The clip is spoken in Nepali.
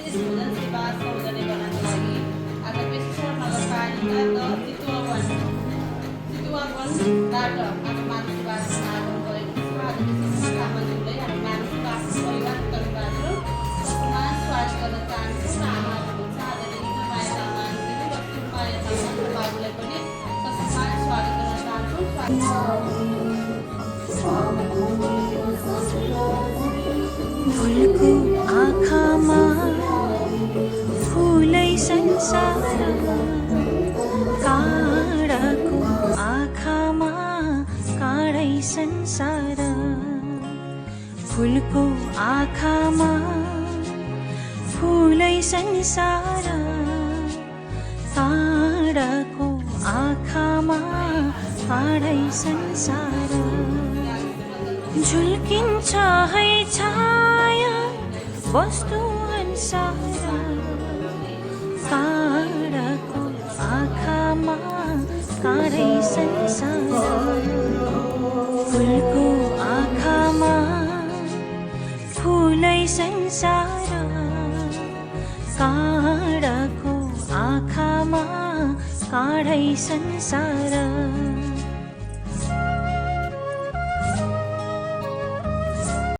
30 भोजन सेवा सौजन्य गर्नको लागि आज पेशेश्वर नगरपालिका 10 चितुवावनबाट आज मानव सेवा समारोह गरेको छ। आज विशेष सामग्रीलाई हामी मानव सेवा परिवार तर्फबाट सम्मान स्वागत गर्न चाहन्छु र आभार हुन्छ। आदरणीय माया तामाङ दिदी वस्तु माया तामाङ बाबुलाई पनि सम्मान स्वागत गर्न चाहन्छु। फुलको आँखामा फुलै संसार, काँडाको आँखामा काँडै संसार। फुलको आँखामा फुलै संसार, काँडाको आँखामा काँडै संसार। झुल्किन्छ है छाया वस्तु अनुसार, काँडाको आँखामा काँडै संसार। फुलको आँखामा फुलै संसार, काँडाको आँखामा काँडै संसार।